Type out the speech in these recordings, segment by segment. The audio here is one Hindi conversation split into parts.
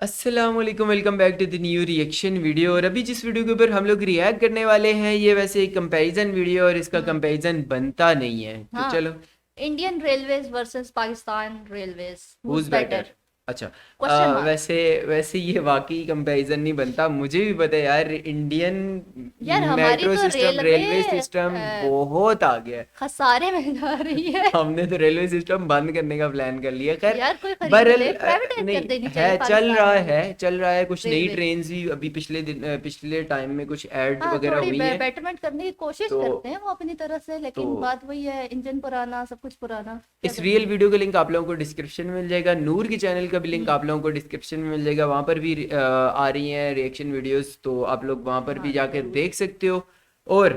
अस्सलाम वालेकुम, welcome back to the new reaction video. और अभी जिस वीडियो के ऊपर हम लोग रिएक्ट करने वाले हैं ये वैसे एक कंपैरिजन वीडियो और इसका हम्म, कंपैरिजन बनता नहीं है, तो हाँ। चलो। Indian railways versus Pakistan railways, who whose is better. Better? अच्छा। Question mark. वैसे वैसे ये वाकई कंपैरिजन नहीं बनता, मुझे भी पता है यार। इंडियन यार हमारी मेट्रो तो सिस्टम, रेलवे रेलवे सिस्टम बहुत आगे है। खसारे में जा रही है। हमने तो रेलवे सिस्टम बंद करने का प्लान कर लिया। खैर, यार कोई खरीद बहरहाल ले, प्राइवेटाइज कर नहीं देनी चाहिए है, पाकिस्तान में चल रहा है। कुछ नई रेलवे। ट्रेन भी अभी पिछले दिन, पिछले टाइम में कुछ ऐड हाँ, वगैरह थोड़ी हुई हैं। बेटरमेंट करने की कोशिश तो करते हैं वो अपनी तरह से, तो लेकिन बात वही है, इंजन पुराना, सब कुछ पुराना, क्या इस कर रियल लेंगे। वीडियो का लिंक आप लोगों को डिस्क्रिप्शन में मिल जाएगा। नूर के चैनल का भी लिंक हम्म। आप लोगों को डिस्क्रिप्शन में मिल जाएगा। वहाँ पर भी आ रही हैं रिएक्शन वीडियोस, तो आप लोग वहाँ पर भी हाँ जाकर जरूर। देख सकते हो। और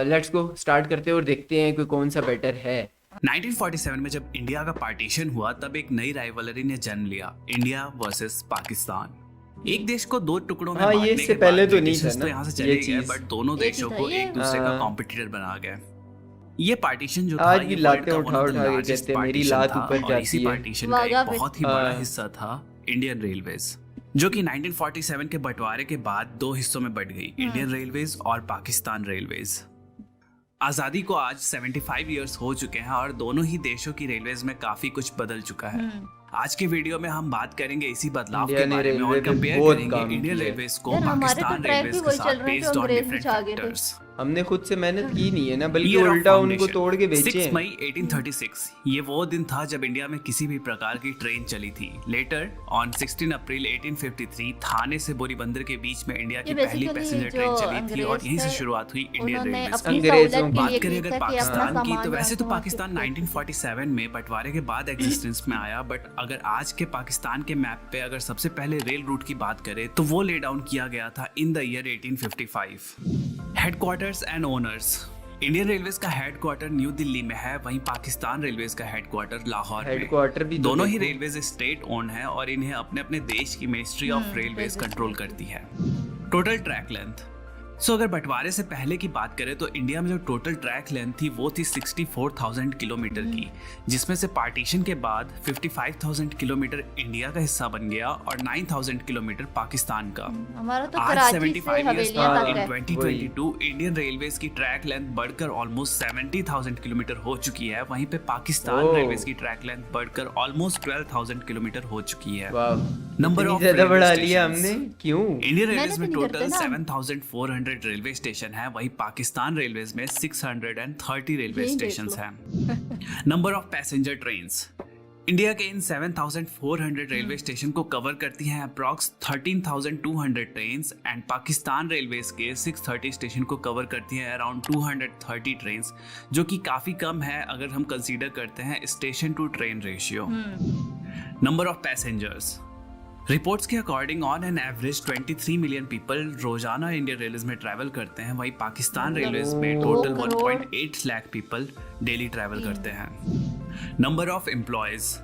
लेट्स गो स्टार्ट करते हैं और देखते हैं कि कौन सा बेटर है। 1947 में जब इंडिया का पार्टीशन हुआ तब एक नई राइवलरी ने जन्म लिया, इंडिया वर्सेस पाकिस्तान। एक देश को दो टुकड़ों में हाँ, ये बांटने इससे के पहले बाद तो नहीं था ब्रिटिशर्स तो ना यहाँ से ये चले गए, चीज। बट दोनों एक ही देशों था को ये। एक दूसरे का हाँ, कॉम्पिटिटर बना गए। ये पार्टीशन जो था आज भी ये वर्ल्ड लाते का वन उठा ऑफ द उठा के लार्जेस्ट कहते हैं मेरी पार्टीशन लात था, ऊपर और इसी जाती है। पार्टीशन का वागा एक फिर। बहुत ही बड़ा हाँ। हिस्सा था इंडियन रेलवेज, जो कि 1947 के बंटवारे के बाद दो हिस्सों में बंट गई, इंडियन रेलवेज और पाकिस्तान रेलवेज। आज़ादी को आज 75 इयर्स हो चुके हैं और दोनों ही देशों की रेलवेज में काफी कुछ बदल चुका है। आज के वीडियो में हम बात करेंगे इसी बदलाव इंडिया के ने बारे में रेलवे और पे कंपेयर बहुत करेंगे काम इंडियन किया है। रेलवेज को यार हमारे तो पाकिस्तान ट्रैक भी रेलवेज के वही चल साथ रहे हैं जो बेस्ड ऑन अंग्रेज डिफरेंट बिछा गए थे। फैक्टर्स। हमने खुद से मेहनत की नहीं है ना, बल्कि ईयर ऑफ उल्टा उनको फाउंडेशन तोड़ के बेचे 6 हैं। मई 1836 ये वो दिन था जब इंडिया में किसी भी प्रकार की ट्रेन चली थी। लेटर ऑन 16 अप्रैल 1853 थाने से बोरीबंदर के बीच में इंडिया की ये पहली बेसिकली पैसेंजर जो ट्रेन चली थी और अंग्रेज यहीं से थे शुरुआत हुई इंडियन उन्होंने रेलवेज अपनी की। अंग्रेजों सहूलियत के बात लिए करें किया अगर था कि अपना पाकिस्तान की, तो सामान वैसे तो वहाँ पाकिस्तान शिफ्ट कर सकें। 1947 में बंटवारे के बाद एग्जिस्टेंस में आया, बट अगर आज के पाकिस्तान के मैप पे अगर सबसे पहले रेल रूट की बात करें तो वो ले डाउन किया गया था in the year 1855। Headquarters and owners, Indian railways का हेडक्वार्टर न्यू दिल्ली में है, वहीं पाकिस्तान रेलवेज का हेडक्वार्टर लाहौर में। हेडक्वार्टर भी तो दोनों ही देखो। रेलवेज स्टेट ओन है और इन्हें अपने अपने देश की ministry of railways railways control करती है। टोटल ट्रैक लेंथ, सो अगर बंटवारे से पहले की बात करें तो इंडिया में जो टोटल ट्रैक लेंथ थी वो थी 64,000 किलोमीटर की, जिसमें से पार्टीशन के बाद 55,000 किलोमीटर इंडिया का हिस्सा बन गया और 9,000 किलोमीटर पाकिस्तान का। हमारा तो आज कराची से 75 इयर्स हवेलियां बाद तक इन है। 2022 इंडियन रेलवेज की ट्रैक लेंथ बढ़कर ऑलमोस्ट 70,000 किलोमीटर हो चुकी है, वहीं पे पाकिस्तान ओह। रेलवेज की ट्रैक लेंथ बढ़कर ऑलमोस्ट 12,000 किलोमीटर हो चुकी है। वाह, नंबर इतनी ऑफ ज्यादा रेलवे बढ़ा लिया स्टेशंस, हमने, क्यों? इंडियन मेहनत रेलवेज में ही नहीं करते टोटल ना हम। 7,400 रेलवे स्टेशन है, वहीं पाकिस्तान रेलवेज में 630 रेलवे यही देख स्टेशन लो। हैं। Number of passenger trains, India के इन 7,400 रेलवे स्टेशन को कवर करती हैं approx 13,200 trains, and Pakistan railways के 630 स्टेशन को कवर करती हैं अराउंड 230 ट्रेन्स, जो कि काफ़ी कम है अगर हम कंसीडर करते हैं station to train ratio. Number of passengers, reports के according on an average 23 million people रोजाना इंडियन रेलवेज में ट्रैवल करते हैं, वहीं पाकिस्तान रेलवेज में total 1.8 lakh people daily travel करते हैं। Number of employees,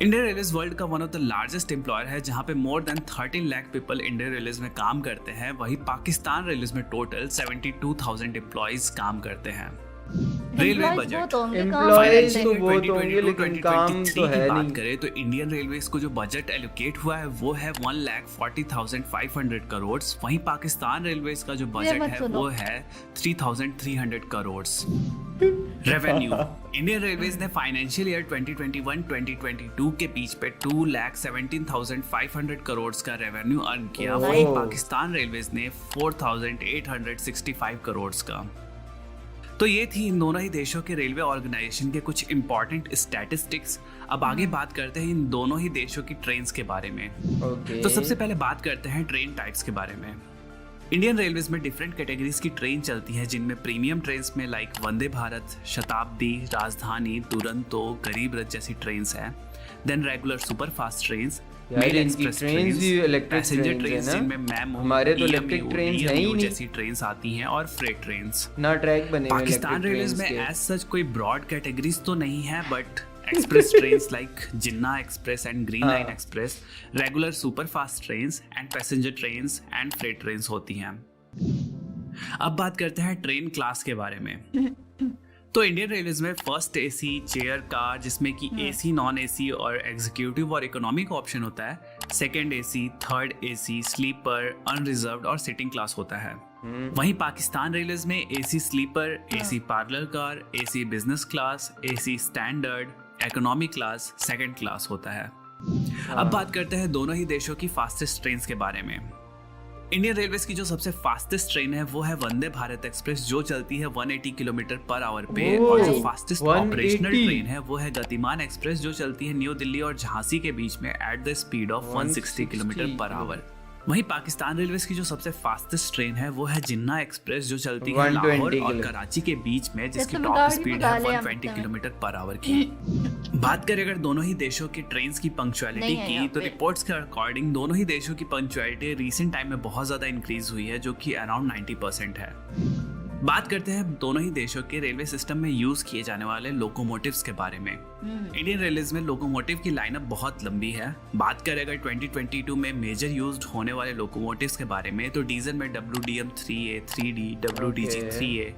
Indian railways world का one of the largest employer है, जहां पे more than 13 lakh people Indian railways में काम करते हैं, वहीं पाकिस्तान रेलवेज में टोटल 72,000 एम्प्लॉयज काम करते हैं। रेलवे Employees बजट, बहुत होंगे, काम एम्प्लॉयज करते तो हैं। बहुत होंगे लेकिन काम तो है बात नहीं। करें तो इंडियन रेलवेज को जो बजट एलोकेट हुआ है वो है 1,40,500 करोड़, वहीं पाकिस्तान रेलवेज का जो बजट मत है सुनो। वो है 3,300 करोड़। रेवेन्यू, इंडियन रेलवेज ने फाइनेंशियल ईयर 2021-2022 के बीच पे 2,17,500 करोड़ का रेवेन्यू अर्न किया, Oh. वहीं पाकिस्तान रेलवेज ने 4,865 करोड़ का। तो ये थी इन दोनों ही देशों के रेलवे ऑर्गेनाइजेशन के कुछ इंपॉर्टेंट स्टैटिस्टिक्स। अब आगे बात करते हैं इन दोनों ही देशों की ट्रेन्स के बारे में। ओके। तो सबसे पहले बात करते हैं ट्रेन टाइप्स के बारे में। इंडियन रेलवेज में डिफरेंट कैटेगरीज की ट्रेन चलती हैं, जिनमें प्रीमियम ट्रेन्स में लाइक वंदे भारत, शताब्दी, राजधानी, दुरंतो, गरीब रथ जैसी ट्रेन्स हैं। Then regular super fast trains, यार मेल इनकी एक्सप्रेस ट्रेन्स भी इलेक्ट्रिक पैसेंजर ट्रेन्स ट्रेन्स है जिनमें ना। मैमो, हमारे तो इलेक्ट्रिक EMU, ट्रेन्स है ही DMU नहीं, जैसी ट्रेन्स आती हैं, और फ्रेट ट्रेन्स। ना ट्रैक बने हुए पाकिस्तान इलेक्ट्रिक रेलवेज ट्रेन्स में के। एज सच कोई ब्रॉड कैटेगरीज तो नहीं है, but express trains like Jinnah express and green line हाँ। Express, regular super fast trains and passenger trains and freight trains होती हैं। अब बात करते हैं ट्रेन क्लास के बारे में। तो इंडियन रेलवेज में फर्स्ट एसी चेयर कार जिसमें कि एसी नॉन एसी और एग्जीक्यूटिव और इकोनॉमी का ऑप्शन होता है, second AC, third AC, sleeper, unreserved और सिटिंग क्लास होता है। वहीं पाकिस्तान रेलवेज में AC sleeper, AC parlour car, AC business class, AC standard, economy class, second class होता है। अब बात करते हैं दोनों ही देशों की फास्टेस्ट ट्रेन के बारे में। इंडियन रेलवेज की जो सबसे फास्टेस्ट ट्रेन है वो है वंदे भारत एक्सप्रेस, जो चलती है 180 किलोमीटर पर आवर पे। और जो फास्टेस्ट ऑपरेशनल ट्रेन है वो है गतिमान एक्सप्रेस, जो चलती है न्यू दिल्ली और झांसी के बीच में at the speed of 160 kilometre per hour. वहीं पाकिस्तान रेलवेज की जो सबसे फास्टेस्ट ट्रेन है वो है जिन्ना एक्सप्रेस, जो चलती है लाहौर और कराची के बीच में, जिसकी टॉप स्पीड है 120 किलोमीटर पर आवर की। बात करें अगर दोनों ही देशों की ट्रेन्स की पंक्चुअलिटी की, तो रिपोर्ट्स के अकॉर्डिंग दोनों ही देशों की पंक्चुअलिटी रिसेंट टाइम में बहुत ज्यादा इंक्रीज हुई है, जो कि अराउंड 90% है। बात करते हैं दोनों ही देशों के रेलवे सिस्टम में यूज किए जाने वाले लोकोमोटिव्स के बारे में। इंडियन रेलवेज में लोकोमोटिव की लाइनअप बहुत लंबी है। बात करें अगर 2022 में मेजर यूज्ड होने वाले लोकोमोटिव्स के बारे में, तो डीजल में WDM 3A, 3D, WDG 3A,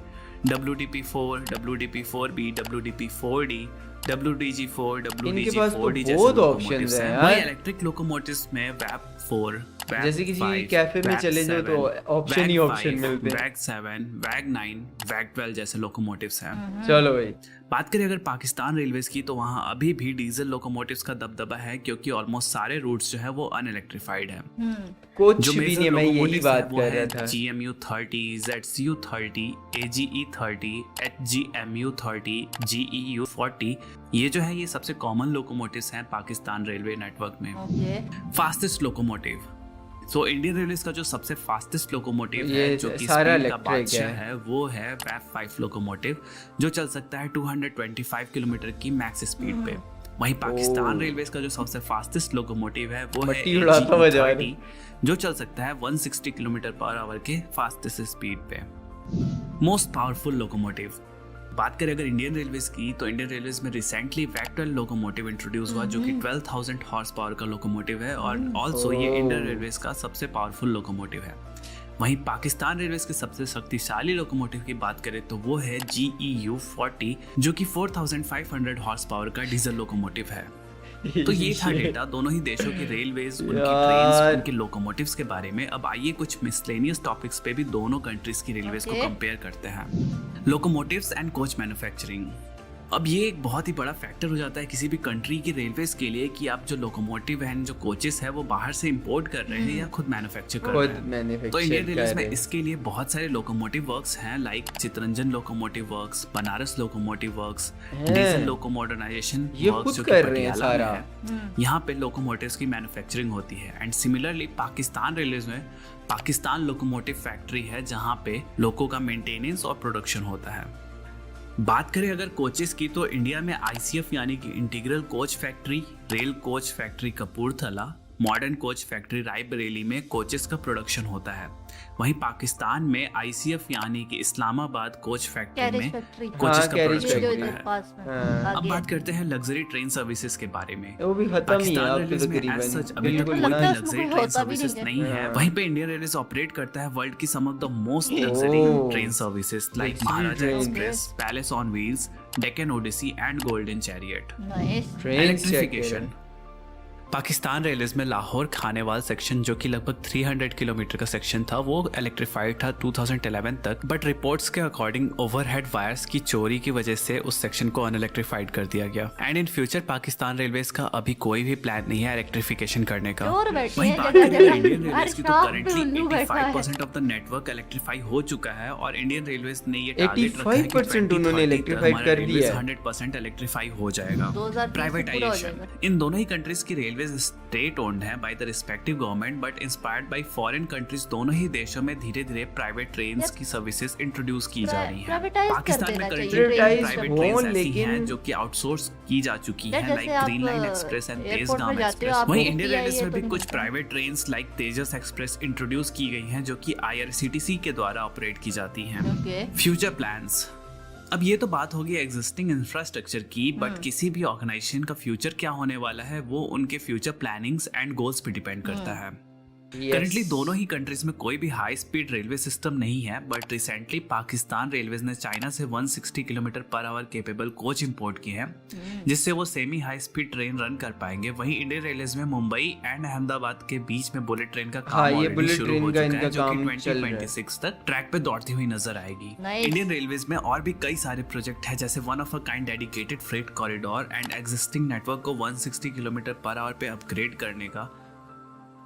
WDP4, WDP4B, WDP4D, WDG4, WDG4D जैसे लोकोमोटिव्स हैं। वहीं इलेक्ट्रिक लोकोमोटिव्स में वैप 4, जैसे किसी कैफे में चले जाओ तो ऑप्शन ही ऑप्शन मिलते हैं। वैग 7, वैग 9, वैग 12 जैसे लोकोमोटिव्स हैं। चलो भाई, बात करें अगर पाकिस्तान रेलवेज की, तो वहाँ अभी भी डीजल लोकोमोटिव्स का दबदबा है, क्योंकि ऑलमोस्ट सारे रूट्स जो है वो अनइलेक्ट्रिफाइड है। कुछ भी नहीं, मैं यही बात कर रहा था। GMU 30, ZCU 30, AGE 30, HGMU 30, GEU 40, ये जो है ये सबसे कॉमन लोकोमोटिव्स हैं पाकिस्तान रेलवे नेटवर्क में। Fastest locomotive, so Indian railways का जो सबसे फास्टेस्ट लोकोमोटिव है, जो कि स्पीड का बादशाह है, वो है वैप 5 लोकोमोटिव, जो चल सकता है 225 किलोमीटर की मैक्स स्पीड पे। वहीं पाकिस्तान रेलवेज का जो सबसे फास्टेस्ट लोकोमोटिव है वो है AGE 30, जो चल सकता है 160 किलोमीटर पर आवर के फास्टेस्ट स्पीड पे। मोस्ट पावरफुल लोकोमोटिव, बात करें अगर इंडियन रेलवेज की, तो इंडियन रेलवेज में रिसेंटली वैग 12 लोकोमोटिव इंट्रोड्यूस हुआ, जो कि 12,000 हॉर्स पावर का लोकोमोटिव है, और ऑल्सो ये इंडियन रेलवेज का सबसे पावरफुल लोकोमोटिव है। वहीं पाकिस्तान रेलवेज के सबसे शक्तिशाली लोकोमोटिव की बात करें तो वो है GEU 40, जो कि 4,500 हॉर्स पावर का डीजल लोकोमोटिव है। तो ये था डेटा दोनों ही देशों की रेलवेज, उनकी ट्रेन्स, उनके लोकोमोटिव्स के बारे में। अब आइए कुछ मिसलेनियस टॉपिक्स पे भी दोनों कंट्रीज की रेलवेज को कंपेयर करते हैं। लोकोमोटिव्स एंड कोच मैन्युफैक्चरिंग, अब ये एक बहुत ही बड़ा फैक्टर हो जाता है किसी भी कंट्री की रेलवेज के लिए, कि आप जो लोकोमोटिव हैं, जो कोचेस है, वो बाहर से इंपोर्ट कर रहे हैं या खुद मैन्युफैक्चर कर रहे हैं। तो इंडियन रेलवेज में इसके लिए बहुत सारे लोकोमोटिव वर्क्स हैं, like Chittaranjan locomotive works, Banaras locomotive works, diesel loco modernisation works, जो कि पटियाला में है। यहाँ पे लोकोमोटिव्स की मैन्युफैक्चरिंग होती है। एंड सिमिलरली पाकिस्तान रेलवेज में पाकिस्तान लोकोमोटिव फैक्ट्री है, जहाँ पे लोको का मेंटेनेंस और प्रोडक्शन होता है। बात करें अगर कोचेस की, तो इंडिया में ICF यानी कि integral coach factory, rail coach factory Kapurthala, modern coach factory Raebareli में कोचेस का प्रोडक्शन होता है। वहीं पाकिस्तान में ICF यानी कि इस्लामाबाद कोच फैक्ट्री में कोचेस का प्रोडक्शन होता है। अब बात करते हैं लग्जरी ट्रेन सर्विसेज के बारे में। वो भी खत्म ही है अभी तक कोई लग्जरी ट्रेन सर्विसेज नहीं है। वहीं पे इंडियन रेलवेज ऑपरेट करता है वर्ल्ड की some of the most luxury train services, like Maharaja express, palace on wheels, Deccan odyssey and golden chariot. Electrification, Pakistan railways में लाहौर खानेवाल सेक्शन, जो कि लगभग 300 किलोमीटर का सेक्शन था, वो इलेक्ट्रीफाइड था 2011 तक, बट रिपोर्ट्स के अकॉर्डिंग ओवरहेड वायर्स की चोरी की वजह से उस सेक्शन को अनइलेक्ट्रीफाइड कर दिया गया। And in future Pakistan railways का अभी कोई भी प्लान नहीं है इलेक्ट्रीफिकेशन करने का। वहीं बात करें इंडियन रेलवेज की, तो currently 85% of the network electrify हो चुका है, और इंडियन रेलवेज ने ये टारगेट रखा है कि 2030 कर दिया, 100% इलेक्ट्रीफाई हो जाएगा। प्राइवेटाइजेशन, इन दोनों ही कंट्रीज की रेलवे स्टेट ओन्ड है by the respective government, but inspired by foreign countries. दोनों ही देशों में धीरे धीरे प्राइवेट ट्रेन्स की सर्विसेज इंट्रोड्यूस की जा रही हैं। पाकिस्तान में करंटली प्राइवेट ट्रेन्स ऐसी हैं जो कि आउटसोर्स की जा चुकी हैं, like green line express and Tezgam express. वहीं इंडियन रेलवेज में भी कुछ प्राइवेट ट्रेन्स लाइक तेजस एक्सप्रेस इंट्रोड्यूस की गई हैं, जो कि IRCTC के द्वारा ऑपरेट की जाती हैं। फ्यूचर प्लान्स, अब ये तो बात होगी एग्जिस्टिंग इंफ्रास्ट्रक्चर की, बट किसी भी ऑर्गेनाइजेशन का फ्यूचर क्या होने वाला है वो उनके फ्यूचर प्लानिंग्स एंड गोल्स पे डिपेंड करता है। Currently yes. दोनों ही कंट्रीज में कोई भी हाई स्पीड रेलवे सिस्टम नहीं है, बट रिसेंटली पाकिस्तान रेलवेज ने चाइना से 160 kilometre per hour capable coach import किए हैं, जिससे वो semi high speed train run कर पाएंगे। वहीं इंडियन रेलवेज में मुंबई एंड अहमदाबाद के बीच में बुलेट ट्रेन का काम हाँ, ये ऑलरेडी बुलेट शुरू ट्रेन हो का चुका इनका है, जो कि काम चल रहा है। 2026 तक ट्रैक पे दौड़ती हुई नजर आएगी। Nice. इंडियन रेलवेज में और भी कई सारे प्रोजेक्ट है, जैसे one of a kind dedicated freight corridor and existing network को 160 किलोमीटर पर आवर पे अपग्रेड करने का।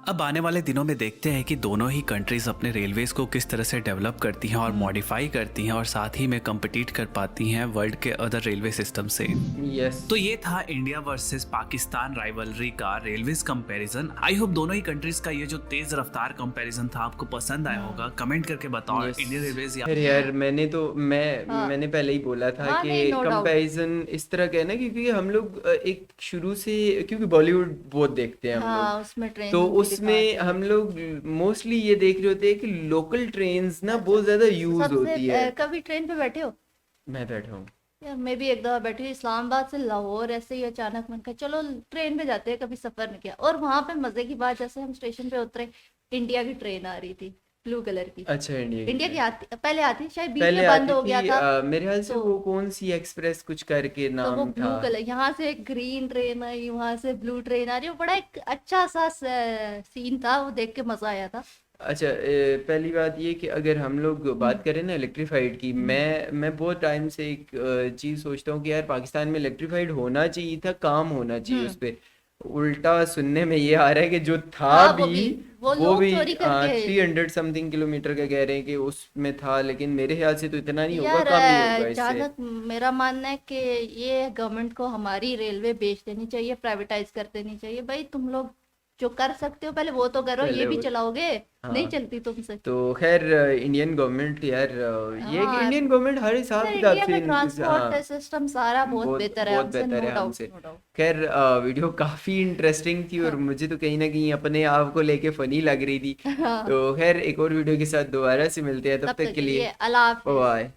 अब आने वाले दिनों में देखते हैं कि दोनों ही कंट्रीज अपने रेलवेज को किस तरह से डेवलप करती हैं और मॉडिफाई करती हैं और साथ ही में कम्पिटिट कर पाती हैं वर्ल्ड के अदर रेलवे सिस्टम से। यस। तो ये था इंडिया वर्सेस पाकिस्तान राइवलरी का रेलवेज कंपैरिजन। आई होप दोनों ही कंट्रीज का ये जो तेज रफ्तार कंपैरिजन था आपको पसंद आया होगा। कमेंट करके बताओ Yes. इंडियन रेलवेज या फिर यार हाँ। मैंने पहले ही बोला था हाँ, कि नहीं, no doubt. कंपैरिजन इस तरह का है ना, क्योंकि हम लोग एक शुरू से, क्योंकि बॉलीवुड बहुत देखते हैं हम हाँ, लोग, उसमें ट्रेन तो उसमें हम लोग मोस्टली ये देख रहे होते हैं कि लोकल ट्रेन्स ना बहुत ज्यादा यूज होती है। कभी ट्रेन पे बैठे हो? मैं बैठा हूँ। यार मैं भी एक दफा बैठी थी इस्लामाबाद से लाहौर, ऐसे ही अचानक मन का चलो ट्रेन पे जाते हैं, कभी सफर नहीं किया। और वहां पे मजे की बात, जैसे हम स्टेशन पे उतरे, इंडिया की ट्रेन आ रही थी, ब्लू कलर की। अच्छा, इंडिया की आती, पहले आती, शायद बीच पहले में बंद आती हो गया थी, था। मेरे ख्याल से तो- वो कौन सी एक्सप्रेस कुछ करके तो वो नाम ब्लू था। कलर, यहाँ से ग्रीन ट्रेन आई, वहां से ब्लू ट्रेन आ रही, वो बड़ा एक अच्छा सा सीन था, वो देख के मजा आया था। अच्छा, पहली बात ये कि अगर हम लोग बात करें ना इलेक्ट्रीफाइड की, मैं बहुत टाइम से एक चीज़ सोचता हूँ कि यार पाकिस्तान में इलेक्ट्रीफाइड होना चाहिए था, काम होना चाहिए उस पे। उल्टा सुनने में ये आ रहा है कि जो था हाँ, भी वो लोग चोरी करके 300 समथिंग किलोमीटर का कह रहे हैं कि उसमें था, लेकिन मेरे ख्याल से तो इतना नहीं होगा, यार कम ही होगा जहाँ इससे। तक मेरा मानना है कि ये गवर्नमेंट को हमारी रेलवे बेच देनी चाहिए, प्राइवेटाइज कर देनी चाहिए। भाई तुम लोग जो कर सकते हो पहले वो तो करो, पहले ये भी वो- चलाओगे, नहीं हाँ। चलती तुमसे। तो खैर इंडियन गवर्नमेंट यार, ये कि हाँ, इंडियन गवर्नमेंट हर हिसाब यार किताब इंडिया से का ट्रांसपोर्ट हाँ, सिस्टम सारा बहुत बेहतर है बहुत हमसे, बेहतर नो है डाउट, हमसे। No doubt. खैर वीडियो काफी इंटरेस्टिंग थी और मुझे तो कहीं ना कहीं अपने आप को लेके फनी लग रही थी। हाँ, तो खैर एक और वीडियो के साथ दोबारा से मिलते हैं, तब तब तक तक के के लिए लिए अल्लाह हाफिज। बाय।